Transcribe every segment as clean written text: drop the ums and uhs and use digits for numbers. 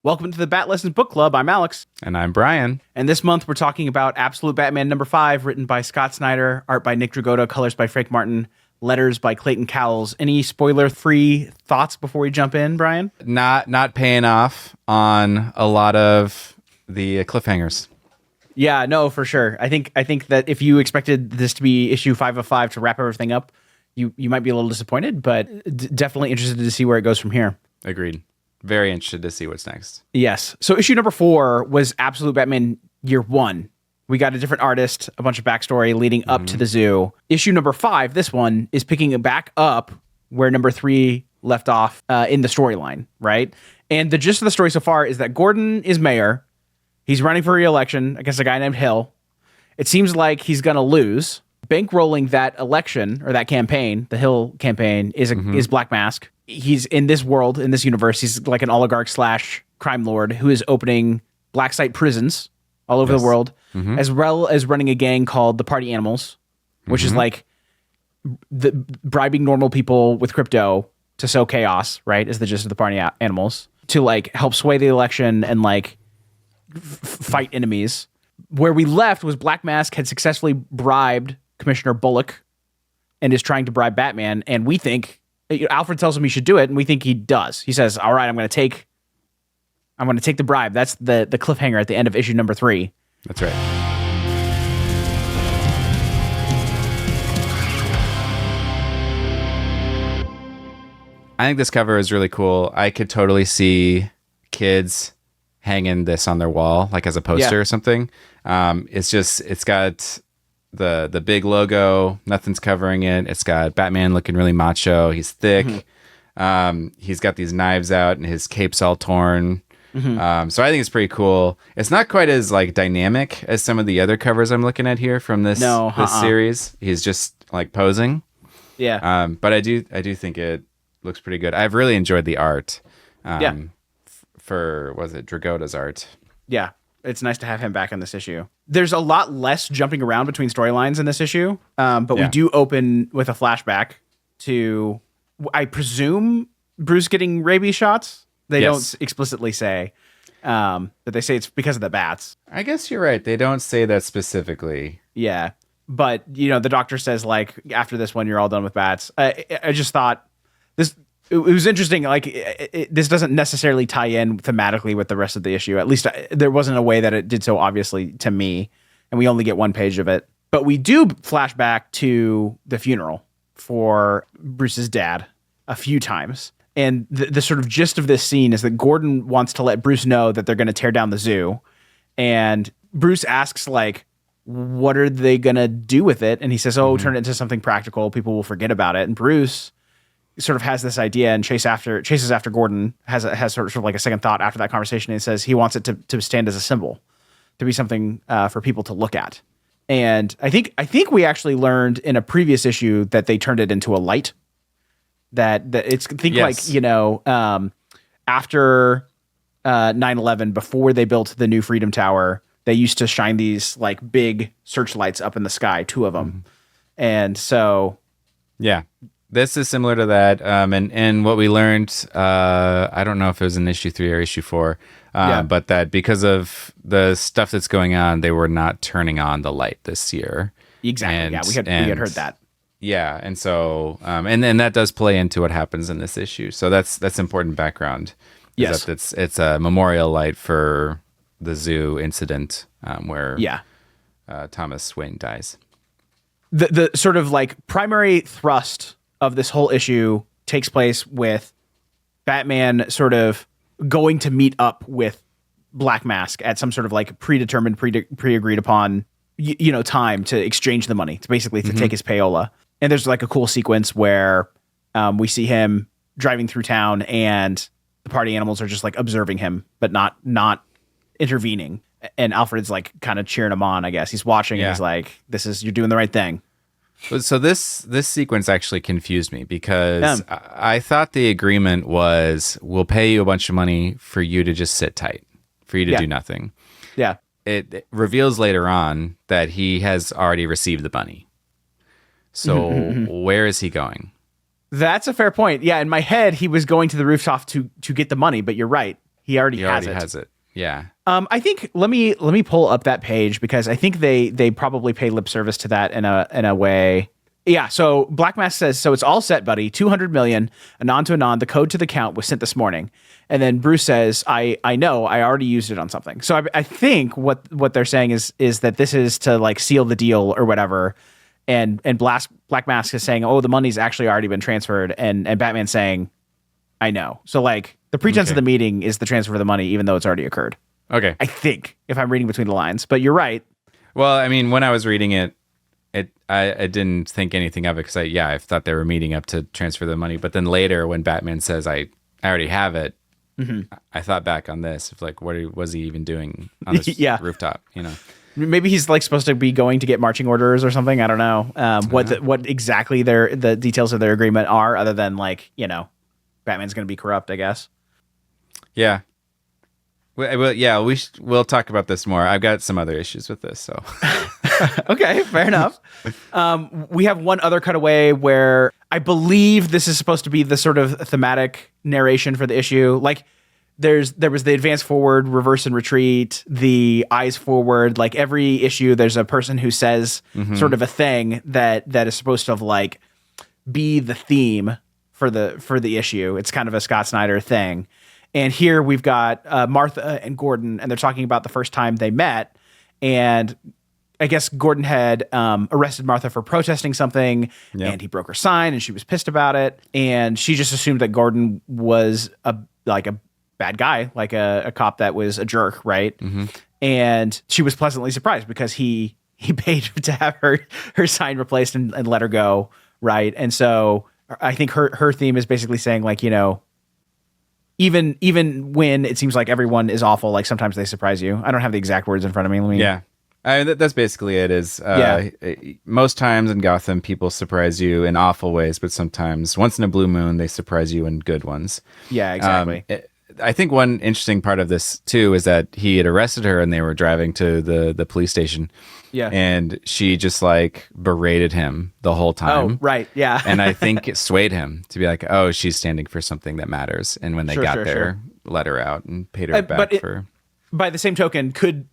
Welcome to the Bat Lessons Book Club. I'm Alex. And I'm Brian. And this month we're talking about Absolute Batman number 5, written by Scott Snyder, art by Nick Dragotta, colors by Frank Martin, letters by Clayton Cowles. Any spoiler-free thoughts before we jump in, Brian? Not paying off on a lot of the cliffhangers. Yeah, no, for sure. I think that if you expected this to be issue 5 of 5 to wrap everything up, you might be a little disappointed, but definitely interested to see where it goes from here. Agreed. Very interested to see what's next. Yes. So issue number 4 was Absolute Batman Year 1. We got a different artist, a bunch of backstory leading up to the zoo. Issue number 5, this one, is picking it back up where number 3 left off in the storyline, right? And the gist of the story so far is that Gordon is mayor. He's running for re-election against a guy named Hill. It seems like he's going to lose. Bankrolling that election, or that campaign, the Hill campaign, is Black Mask. He's in this world, in this universe, he's like an oligarch / crime lord who is opening black site prisons all over the world, as well as running a gang called the Party Animals, which is like the bribing normal people with crypto to sow chaos, right? Is the gist of the Party Animals, to like help sway the election and like fight enemies. Where we left was Black Mask had successfully bribed Commissioner Bullock and is trying to bribe Batman, and we think Alfred tells him he should do it, and we think he does. He says, "All right, I'm going to take the bribe." That's the cliffhanger at the end of issue number 3. That's right. I think this cover is really cool. I could totally see kids hanging this on their wall, like as a poster or something. It's got the big logo, nothing's covering it. It's got Batman looking really macho. He's thick. He's got these knives out and his cape's all torn. So I think it's pretty cool. It's not quite as like dynamic as some of the other covers I'm looking at here from this series. He's just like posing. Yeah. But I do think it looks pretty good. I've really enjoyed the art. Was it Dragotta's art? Yeah. It's nice to have him back in this issue. There's a lot less jumping around between storylines in this issue, but we do open with a flashback to, I presume, Bruce getting rabies shots. They don't explicitly say, but they say it's because of the bats. I guess you're right. They don't say that specifically. Yeah, but the doctor says like after this one, you're all done with bats. I just thought this. It was interesting. Like this doesn't necessarily tie in thematically with the rest of the issue. At least there wasn't a way that it did so obviously to me, and we only get one page of it. But we do flash back to the funeral for Bruce's dad a few times. And the sort of gist of this scene is that Gordon wants to let Bruce know that they're going to tear down the zoo. And Bruce asks like, what are they going to do with it? And he says, turn it into something practical. People will forget about it. And Bruce sort of has this idea and chases after Gordon, has sort of like a second thought after that conversation. And he says he wants it to stand as a symbol, to be something for people to look at. And I think we actually learned in a previous issue that they turned it into a light. That it's after 9/11, before they built the new Freedom Tower, they used to shine these like big searchlights up in the sky, 2 of them. And so this is similar to that. And what we learned, I don't know if it was in issue 3 or issue 4, but that because of the stuff that's going on, they were not turning on the light this year. Exactly. We had heard that. Yeah, and so and then that does play into what happens in this issue. So that's important background. Yes, that it's a memorial light for the zoo incident where Thomas Wayne dies. The sort of like primary thrust of this whole issue takes place with Batman sort of going to meet up with Black Mask at some sort of like predetermined, pre-agreed upon time to exchange the money, to basically to take his payola. And there's like a cool sequence where we see him driving through town and the party animals are just like observing him, but not intervening. And Alfred's like kind of cheering him on, I guess. He's watching and he's like, you're doing the right thing. So this sequence actually confused me because I thought the agreement was we'll pay you a bunch of money for you to just sit tight, for you to do nothing. Yeah. It reveals later on that he has already received the money. So where is he going? That's a fair point. Yeah, in my head, he was going to the rooftop to get the money, but you're right. He already He has already it. has it. Yeah. I think let me pull up that page because I think they probably pay lip service to that in a way. Yeah, so Black Mask says, so it's all set, buddy. 200 million, anon to anon. The code to the count was sent this morning. And then Bruce says, I know, I already used it on something. So I think what they're saying is that this is to like seal the deal or whatever. And Black Mask is saying, oh, the money's actually already been transferred. And Batman's saying, I know. So like the pretense of the meeting is the transfer of the money, even though it's already occurred. Okay. I think, if I'm reading between the lines. But you're right. Well, I mean, when I was reading it, I didn't think anything of it because I thought they were meeting up to transfer the money. But then later, when Batman says I already have it, I thought back on this of like, what was he even doing on this rooftop? You know, maybe he's like supposed to be going to get marching orders or something. I don't know what exactly the details of their agreement are, other than like, you know, Batman's going to be corrupt, I guess. Yeah. We'll talk about this more. I've got some other issues with this, so. Okay, fair enough. We have one other cutaway where I believe this is supposed to be the sort of thematic narration for the issue. Like there was the advance forward, reverse and retreat, the eyes forward. Like every issue, there's a person who says sort of a thing that is supposed to like be the theme for the issue. It's kind of a Scott Snyder thing. And here we've got Martha and Gordon, and they're talking about the first time they met. And I guess Gordon had arrested Martha for protesting something, and he broke her sign, and she was pissed about it. And she just assumed that Gordon was a bad guy, like a cop that was a jerk, right? And she was pleasantly surprised because he paid to have her sign replaced and let her go, right? And so I think her theme is basically saying like, you know, even when it seems like everyone is awful, like sometimes they surprise you. I don't have the exact words in front of me. Yeah. I mean, that's basically it is. Most times in Gotham, people surprise you in awful ways, but sometimes once in a blue moon, they surprise you in good ones. Yeah, exactly. I think one interesting part of this too is that he had arrested her and they were driving to the police station. Yeah. And she just like berated him the whole time. Oh, right. Yeah. And I think it swayed him to be like, oh, she's standing for something that matters. And when they got there, let her out and paid her back for. By the same token, could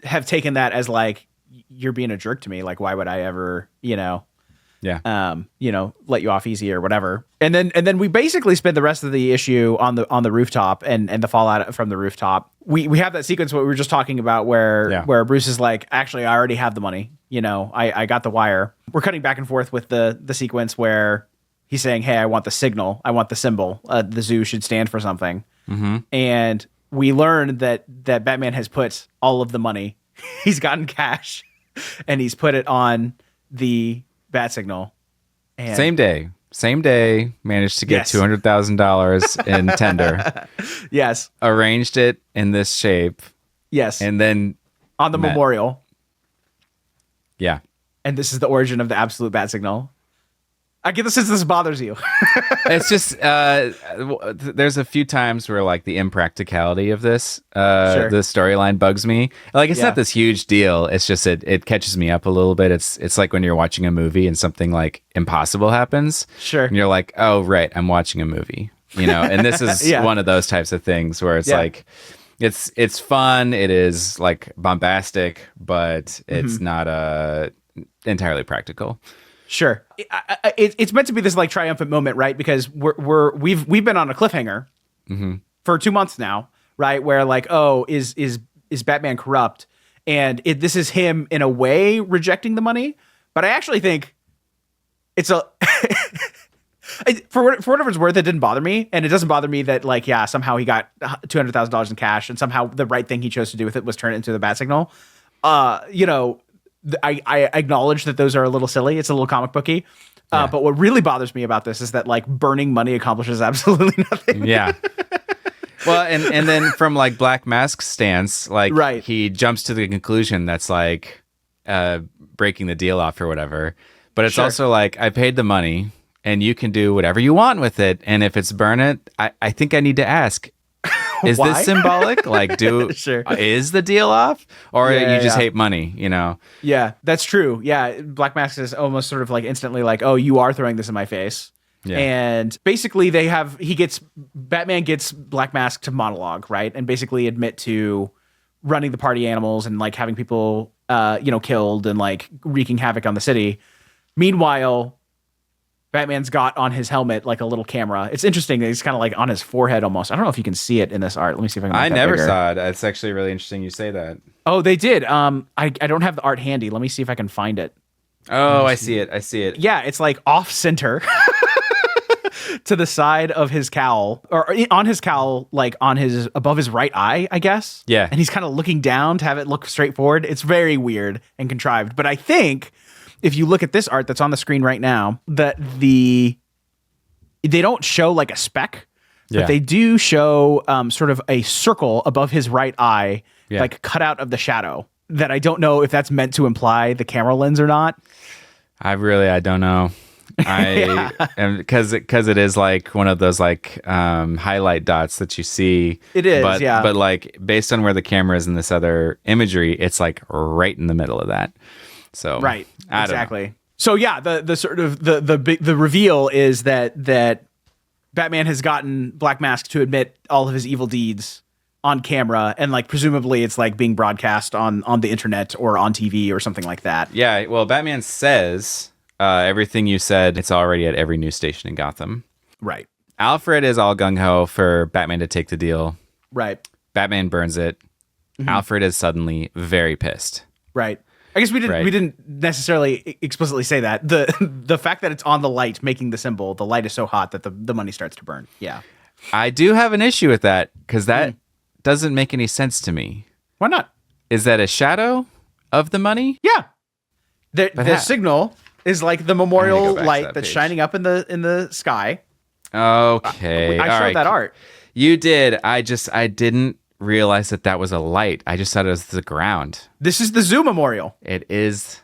have taken that as like, you're being a jerk to me. Like, why would I ever, you know, let you off easy or whatever. And then we basically spend the rest of the issue on the rooftop and the fallout from the rooftop. We have that sequence what we were just talking about where Bruce is like, actually, I already have the money. You know, I got the wire. We're cutting back and forth with the sequence where he's saying, hey, I want the signal. I want the symbol. The zoo should stand for something. And we learn that Batman has put all of the money. He's gotten cash and he's put it on the bat signal. And same day, managed to get $200,000 in tender. Yes. Arranged it in this shape. Yes. And then on the memorial. Yeah. And this is the origin of the absolute bat signal. I get the sense this bothers you. It's just there's a few times where like the impracticality of this the storyline bugs me. Like it's not this huge deal. It's just it catches me up a little bit. It's like when you're watching a movie and something like impossible happens. Sure. And you're like, oh right, I'm watching a movie. You know, and this is one of those types of things where it's like it's fun. It is like bombastic, but it's not entirely practical. Sure, it's meant to be this like triumphant moment, right? Because we've been on a cliffhanger for 2 months now, right? Where like, oh, is Batman corrupt? And this is him in a way rejecting the money, but I actually think it's a for whatever it's worth, it didn't bother me, and it doesn't bother me that like somehow he got $200,000 in cash, and somehow the right thing he chose to do with it was turn it into the bat signal. You know. I acknowledge that those are a little silly. It's a little comic booky. But what really bothers me about this is that like burning money accomplishes absolutely nothing. Yeah. Well, and then from like Black Mask's stance, like he jumps to the conclusion that's like breaking the deal off or whatever. But it's also like, I paid the money and you can do whatever you want with it. And if it's burn it, I think I need to ask, is this symbolic? Like, is the deal off, or you just hate money? You know? Yeah, that's true. Yeah, Black Mask is almost sort of like instantly like, oh, you are throwing this in my face, Yeah. And basically Batman gets Black Mask to monologue, right? And basically admit to running the party animals and like having people, killed and like wreaking havoc on the city. Meanwhile, Batman's got on his helmet like a little camera. It's interesting that he's kind of like on his forehead almost. I don't know if you can see it in this art. Let me see if I can. I make that never bigger. saw it. It's actually really interesting you say that. Oh, they did. I don't have the art handy. Let me see if I can find it. Oh, I see it. Yeah, it's like off center to the side of his cowl, or on his cowl, like on his above his right eye, I guess. Yeah. And he's kind of looking down to have it look straight forward. It's very weird and contrived. But I think if you look at this art that's on the screen right now, that they don't show like a speck, but they do show sort of a circle above his right eye, like cut out of the shadow. That I don't know if that's meant to imply the camera lens or not. I don't know. Because it is like one of those like highlight dots that you see. It is, but like based on where the camera is in this other imagery, it's like right in the middle of that. So right, exactly. So yeah, the sort of the reveal is that Batman has gotten Black Mask to admit all of his evil deeds on camera, and like presumably it's like being broadcast on the internet or on TV or something like that. Yeah, well, Batman says everything you said, it's already at every news station in Gotham. Right. Alfred is all gung-ho for Batman to take the deal. Right. Batman burns it. Mm-hmm. Alfred is suddenly very pissed. Right. I guess we didn't necessarily explicitly say that. The fact that it's on the light making the symbol, the light is so hot that the money starts to burn. Yeah. I do have an issue with that because that doesn't make any sense to me. Why not? Is that a shadow of the money? Yeah. The signal is like the memorial light that's shining up in the sky. Okay. I showed that art. You did. I didn't realize that was a light. I just thought it was the ground. This is the Zoo Memorial. It is.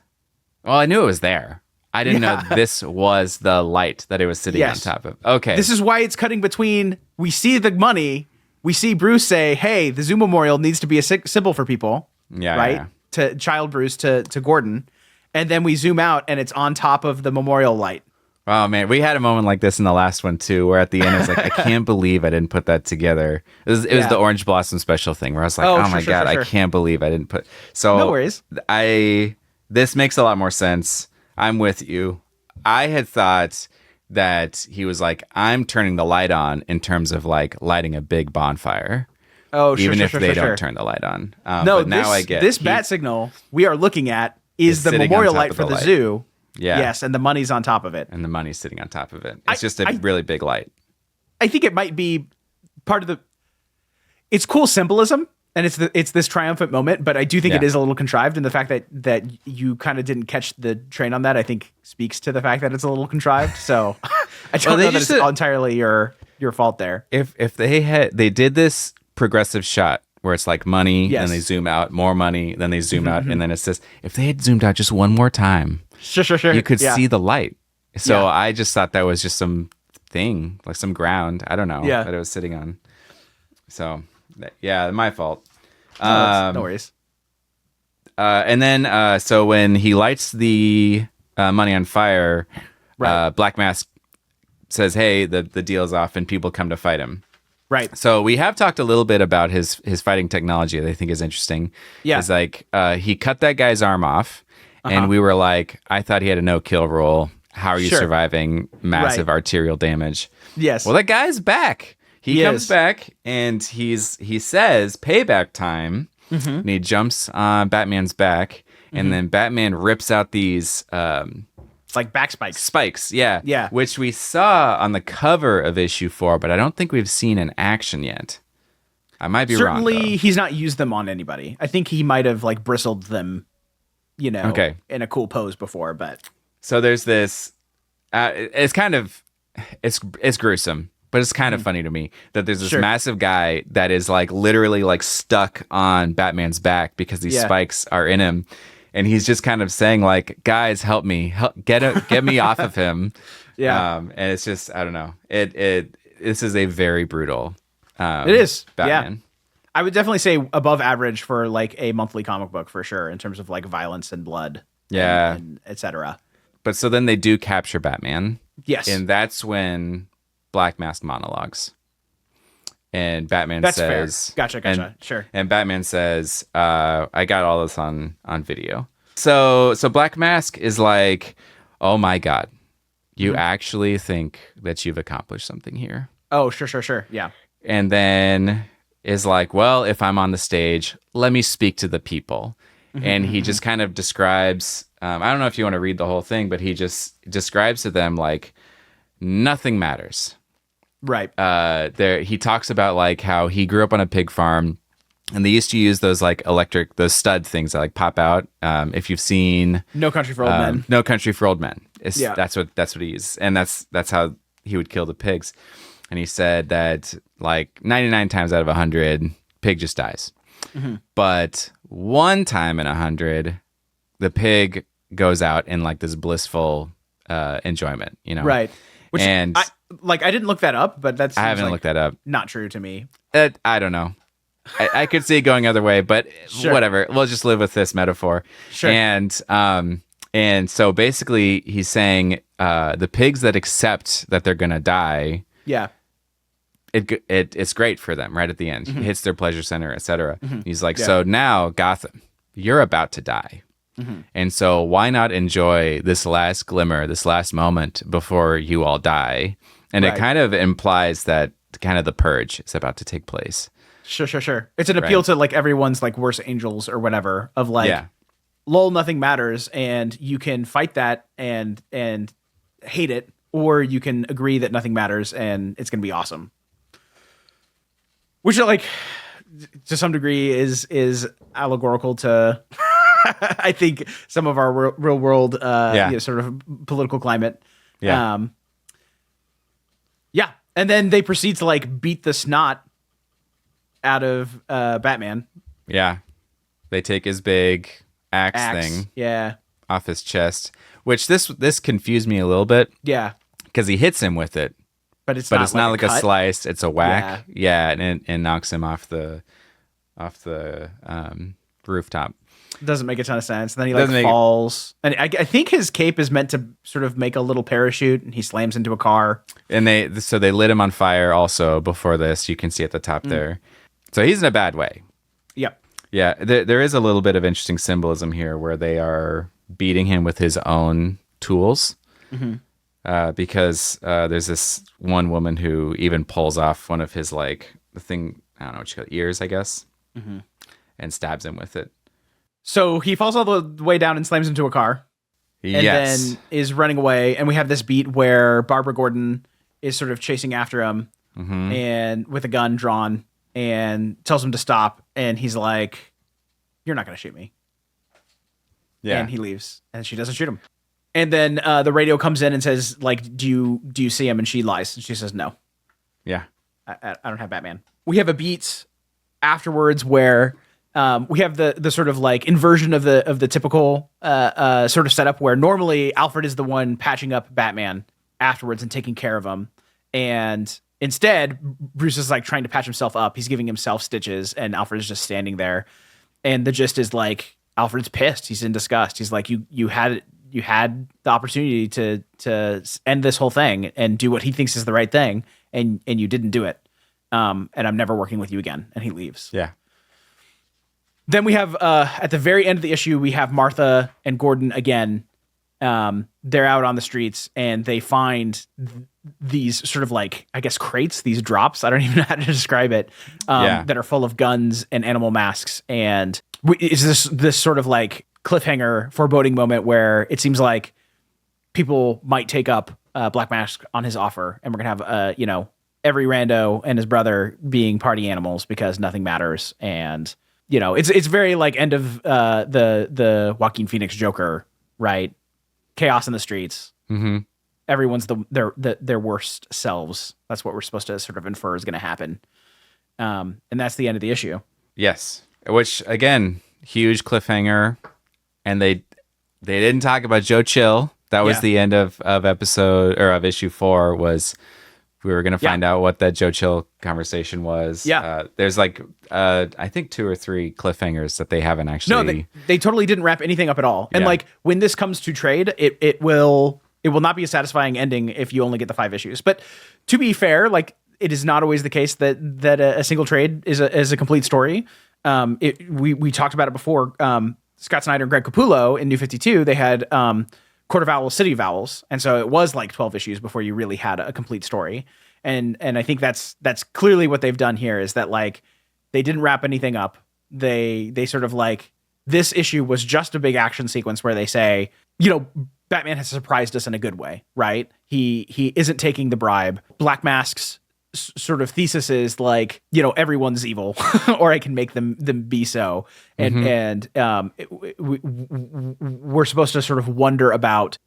Well, I knew it was there. I didn't know this was the light that it was sitting on top of. Okay. This is why it's cutting between, we see the money, we see Bruce say, hey, the Zoo Memorial needs to be a symbol for people. Yeah. Right? Yeah. To Child Bruce, to Gordon. And then we zoom out and it's on top of the memorial light. Oh, man. We had a moment like this in the last one, too, where at the end I was like, I can't believe I didn't put that together. It was the Orange Blossom special thing where I was like, oh my God, I can't believe I didn't put. So no worries. This makes a lot more sense. I'm with you. I had thought that he was like, I'm turning the light on in terms of like lighting a big bonfire. Oh, even if they don't turn the light on. No, but now I get this bat signal we are looking at is the memorial light for the zoo. Yeah. Yes, and the money's on top of it. And the money's sitting on top of it. It's just a really big light. I think it might be part of it's cool symbolism, and it's this triumphant moment, but I do think it is a little contrived, and the fact that you kind of didn't catch the train on that, I think speaks to the fact that it's a little contrived. So I don't know that it's entirely your fault there. If they did this progressive shot where it's like money, then they zoom out, more money, then they zoom out, and then it says, if they had zoomed out just one more time, sure, you could see the light. So I just thought that was just some thing, like some ground, I don't know, that it was sitting on. So, yeah, my fault. No worries. And then, so when he lights the money on fire, Black Mask says, hey, the deal's off, and people come to fight him. Right. So we have talked a little bit about his fighting technology that I think is interesting. Yeah. It's like he cut that guy's arm off, and we were like, I thought he had a no-kill rule. How are you surviving massive arterial damage? Yes. Well, that guy's back. He comes back, and he says, payback time, and he jumps on Batman's back, and then Batman rips out these... It's like back spikes. Spikes, yeah. Which we saw on the cover of issue 4, but I don't think we've seen in action yet. I might be wrong. Certainly, he's not used them on anybody. I think he might have like bristled them, in a cool pose before. But so there's this. It's kind of it's gruesome, but it's kind of funny to me that there's this massive guy that is like literally like stuck on Batman's back because these spikes are in him. And he's just kind of saying, like, guys, help me, get me off of him. Yeah. And it's just, I don't know. This is a very brutal. It is Batman. Yeah. I would definitely say above average for like a monthly comic book for sure in terms of like violence and blood. Yeah. And et cetera. But so then they do capture Batman. Yes. And that's when Black Mask monologues. And Batman That's says, fair. Gotcha. Sure. And Batman says, I got all this on video. So Black Mask is like, oh my God, you actually think that you've accomplished something here. Oh, sure. Yeah. And then is like, well, if I'm on the stage, let me speak to the people. And he just kind of describes, I don't know if you want to read the whole thing, but he just describes to them like nothing matters. Right. He talks about like how he grew up on a pig farm, and they used to use those like those stud things that like pop out. If you've seen No Country for Old Men. No Country for Old Men. Yeah. That's what he uses, and that's how he would kill the pigs. And he said that like 99 times out of 100, pig just dies. But one time in 100, the pig goes out in like this blissful enjoyment, Right. Which and I didn't look that up, but that's I haven't looked that up. Not true to me. I don't know. I could see it going other way, but whatever. We'll just live with this metaphor. Sure. And so basically, he's saying the pigs that accept that they're gonna die. Yeah. It's great for them right at the end. It hits their pleasure center, etc. He's like, so now Gotham, you're about to die. And so why not enjoy this last glimmer, this last moment before you all die? And it kind of implies that kind of the purge is about to take place. Sure. It's an appeal to like everyone's like worst angels or whatever of like, lol, nothing matters. And you can fight that and hate it, or you can agree that nothing matters and it's going to be awesome. Which like to some degree is allegorical to I think some of our real world sort of political climate. Yeah. And then they proceed to like beat the snot out of Batman. Yeah. They take his big axe thing off his chest, which this confused me a little bit. Yeah. Because he hits him with it. But it's not like a slice, it's a whack. Yeah, and it knocks him off the rooftop. Doesn't make a ton of sense. And then he falls. And I think his cape is meant to sort of make a little parachute, and he slams into a car. And they lit him on fire also before this. You can see at the top there. So he's in a bad way. Yep. Yeah, there is a little bit of interesting symbolism here where they are beating him with his own tools. Because there's this one woman who even pulls off one of his like the thing, I don't know what you call it, ears, I guess, and stabs him with it. So he falls all the way down and slams into a car. And then is running away. And we have this beat where Barbara Gordon is sort of chasing after him and with a gun drawn and tells him to stop. And he's like, "You're not going to shoot me." Yeah. And he leaves and she doesn't shoot him. And then the radio comes in and says, like, do you see him? And she lies. And she says, no. Yeah. I don't have Batman. We have a beat afterwards where we have the sort of like inversion of the typical sort of setup where normally Alfred is the one patching up Batman afterwards and taking care of him. And instead, Bruce is like trying to patch himself up. He's giving himself stitches and Alfred is just standing there. And the gist is like, Alfred's pissed. He's in disgust. He's like, you had the opportunity to end this whole thing and do what he thinks is the right thing, and you didn't do it. And I'm never working with you again. And he leaves. Yeah. Then we have at the very end of the issue, we have Martha and Gordon again. They're out on the streets and they find these sort of like, I guess, crates, these drops. I don't even know how to describe it. That are full of guns and animal masks. And is this sort of like cliffhanger foreboding moment where it seems like people might take up Black Mask on his offer, and we're gonna have every rando and his brother being party animals because nothing matters. And it's very like end of the Joaquin Phoenix Joker, right? Chaos in the streets. Everyone's their worst selves. That's what we're supposed to sort of infer is going to happen. And that's the end of the issue. Yes, which again, huge cliffhanger. And they didn't talk about Joe Chill. That was the end of episode or of issue 4. Was we were going to find out what that Joe Chill conversation was. Yeah. There's like I think 2 or 3 cliffhangers that they haven't actually. No, they totally didn't wrap anything up at all. And like when this comes to trade, it will It will not be a satisfying ending if you only get the 5 issues. But to be fair, like, it is not always the case that a single trade is a complete story. We talked about it before. Scott Snyder and Greg Capullo in New 52, they had Court of Owls, City of Owls, and so it was like 12 issues before you really had a complete story. And I think that's clearly what they've done here, is that like they didn't wrap anything up. They sort of like, this issue was just a big action sequence where they say, you know, Batman has surprised us in a good way, right? He isn't taking the bribe. Black Mask's sort of thesis is like, you know, everyone's evil, or I can make them be so. And we're supposed to sort of wonder about,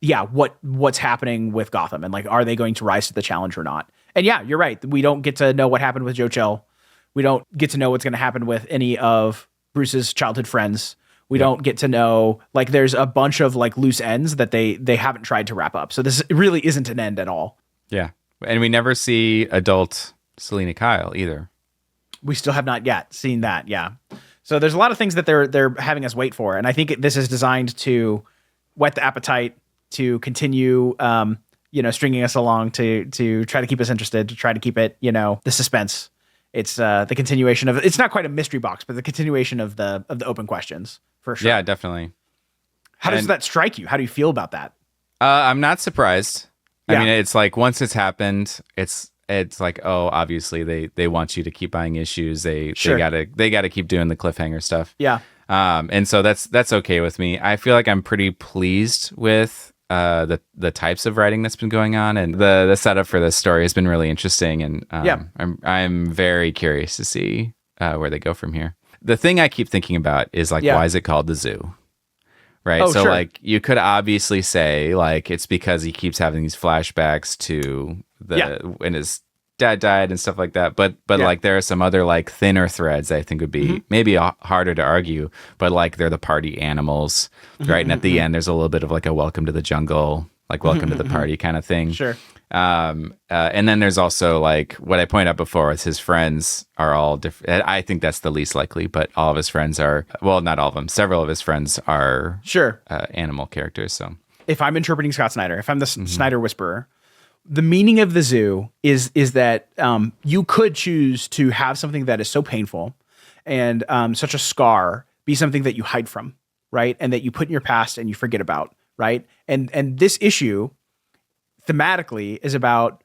what's happening with Gotham, and like, are they going to rise to the challenge or not? And yeah, you're right. We don't get to know what happened with Joe Chill. We don't get to know what's going to happen with any of Bruce's childhood friends. We don't get to know, like, there's a bunch of like loose ends that they haven't tried to wrap up. So this really isn't an end at all. Yeah. And we never see adult Selena Kyle either. We still have not yet seen that. Yeah. So there's a lot of things that they're having us wait for. And I think this is designed to whet the appetite, to continue, stringing us along, to try to keep us interested, to try to keep it, the suspense. It's the continuation of, it's not quite a mystery box, but the continuation of the open questions, for sure. Yeah, definitely. How does that strike you? How do you feel about that? I'm not surprised. Yeah. I mean, it's like, once it's happened, it's like, oh, obviously they want you to keep buying issues. They gotta keep doing the cliffhanger stuff. Yeah. And so that's okay with me. I feel like I'm pretty pleased with the types of writing that's been going on, and the setup for this story has been really interesting. And I'm very curious to see where they go from here. The thing I keep thinking about is like, why is it called the Zoo? Right. Oh, so sure. like, you could obviously say like it's because he keeps having these flashbacks to when his dad died and stuff like that. But like, there are some other like thinner threads I think would be maybe harder to argue, but like, they're the party animals, right? And at the end, there's a little bit of like a welcome to the jungle, like welcome to the party kind of thing. Sure. And then there's also like what I pointed out before is his friends are all different. I think that's the least likely, but all of his friends are, well, not all of them. Several of his friends are animal characters. So if I'm interpreting Scott Snyder, if I'm the Snyder Whisperer, the meaning of the Zoo is that you could choose to have something that is so painful and such a scar be something that you hide from, right? And that you put in your past and you forget about, right? And this issue thematically is about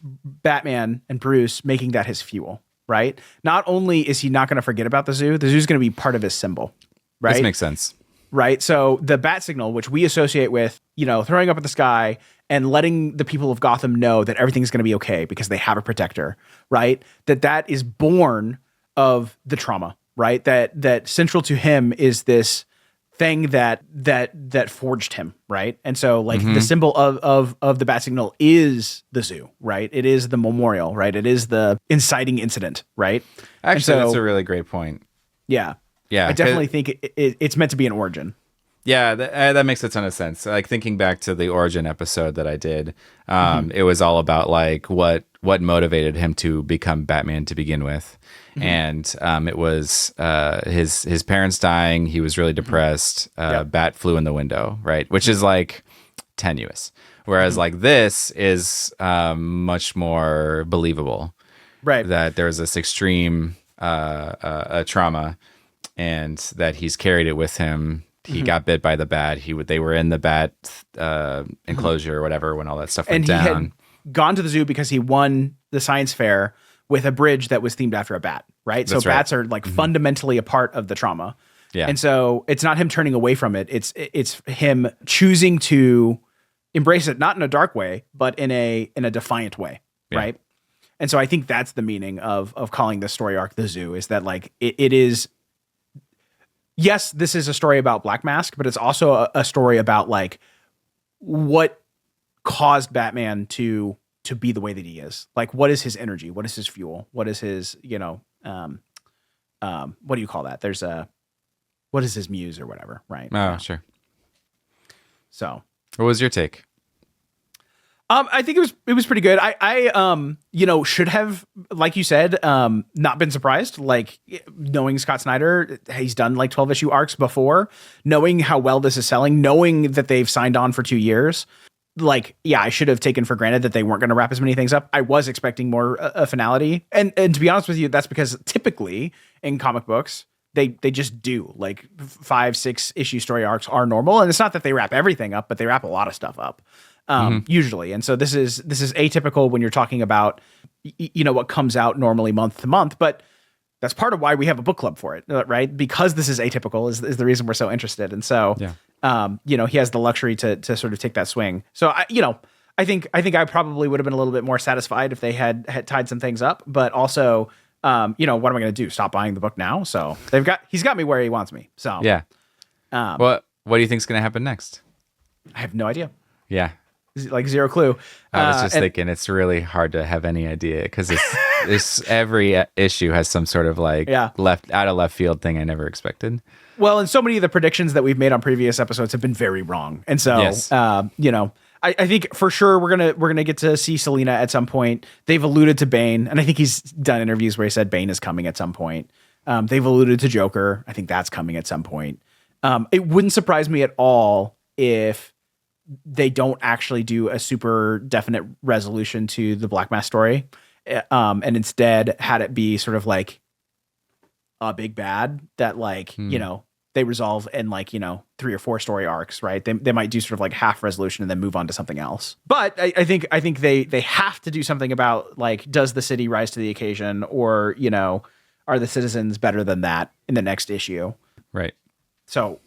Batman and Bruce making that his fuel, right? Not only is he not going to forget about the Zoo is going to be part of his symbol, right? This makes sense. Right. So the bat signal, which we associate with, throwing up at the sky and letting the people of Gotham know that everything's going to be okay because they have a protector, right? That is born of the trauma, right? That central to him is this thing that forged him, right? And so like the symbol of the bat signal is the Zoo, right? It is the memorial, right? It is the inciting incident, right? Actually, that's a really great point. Yeah. Yeah, I definitely think it's meant to be an origin. Yeah, that makes a ton of sense. Like, thinking back to the origin episode that I did, it was all about like what motivated him to become Batman to begin with, and it was his parents dying. He was really depressed. Bat flew in the window, right? Which is like tenuous. Whereas like this is much more believable, right? That there's this extreme trauma, and that he's carried it with him. He got bit by the bat. They were in the bat enclosure or whatever when all that stuff went down. And he had gone to the Zoo because he won the science fair with a bridge that was themed after a bat, right? That's so right. Bats are like fundamentally a part of the trauma. Yeah. And so it's not him turning away from it. It's him choosing to embrace it, not in a dark way, but in a defiant way, right? And so I think that's the meaning of calling this story arc the Zoo, is that like it is. Yes, this is a story about Black Mask, but it's also a story about like what caused Batman to be the way that he is. Like, what is his energy? What is his fuel? What is his, what do you call that? What is his muse or whatever, right? Oh, sure. So, what was your take? I think it was pretty good. I should have, like you said, not been surprised. Like, knowing Scott Snyder, he's done like 12 issue arcs before, knowing how well this is selling, knowing that they've signed on for 2 years. like, yeah, I should have taken for granted that they weren't going to wrap as many things up. I was expecting more finality. And to be honest with you, that's because typically in comic books, they just do like 5-6 issue story arcs are normal. And it's not that they wrap everything up, but they wrap a lot of stuff up usually. And so this is atypical when you're talking about, what comes out normally month to month, but that's part of why we have a book club for it, right? Because this is atypical is the reason we're so interested. And so, he has the luxury to sort of take that swing. So I think I probably would have been a little bit more satisfied if they had tied some things up, but also, what am I going to do? Stop buying the book now? So he's got me where he wants me. So yeah. What do you think's going to happen next? I have no idea. Yeah. Like zero clue. I was just thinking it's really hard to have any idea because it's every issue has some sort of left field thing I never expected. Well, and so many of the predictions that we've made on previous episodes have been very wrong. And so, yes. I think for sure we're gonna get to see Selina at some point. They've alluded to Bane, and I think he's done interviews where he said Bane is coming at some point. They've alluded to Joker. I think that's coming at some point. It wouldn't surprise me at all if they don't actually do a super definite resolution to the Black Mask story, and instead had it be sort of like a big bad that they resolve in 3 or 4 story arcs, right? They might do sort of like half resolution and then move on to something else. But I think they have to do something about does the city rise to the occasion, or are the citizens better than that in the next issue? Right. So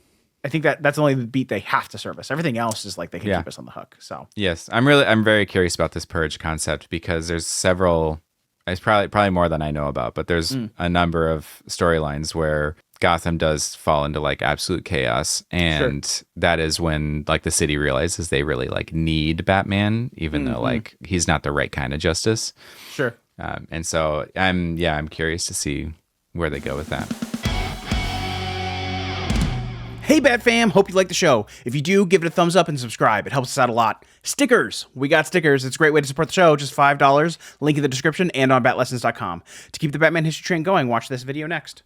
I think that's only the beat they have to service. Everything else is they can keep us on the hook. So yes, I'm very curious about this purge concept because there's several. It's probably more than I know about, but there's a number of storylines where Gotham does fall into absolute chaos, and that is when the city realizes they really need Batman, even though he's not the right kind of justice. Sure. And so I'm curious to see where they go with that. Hey, Bat Fam, hope you like the show. If you do, give it a thumbs up and subscribe. It helps us out a lot. Stickers. We got stickers. It's a great way to support the show. Just $5. Link in the description and on batlessons.com. To keep the Batman history train going, watch this video next.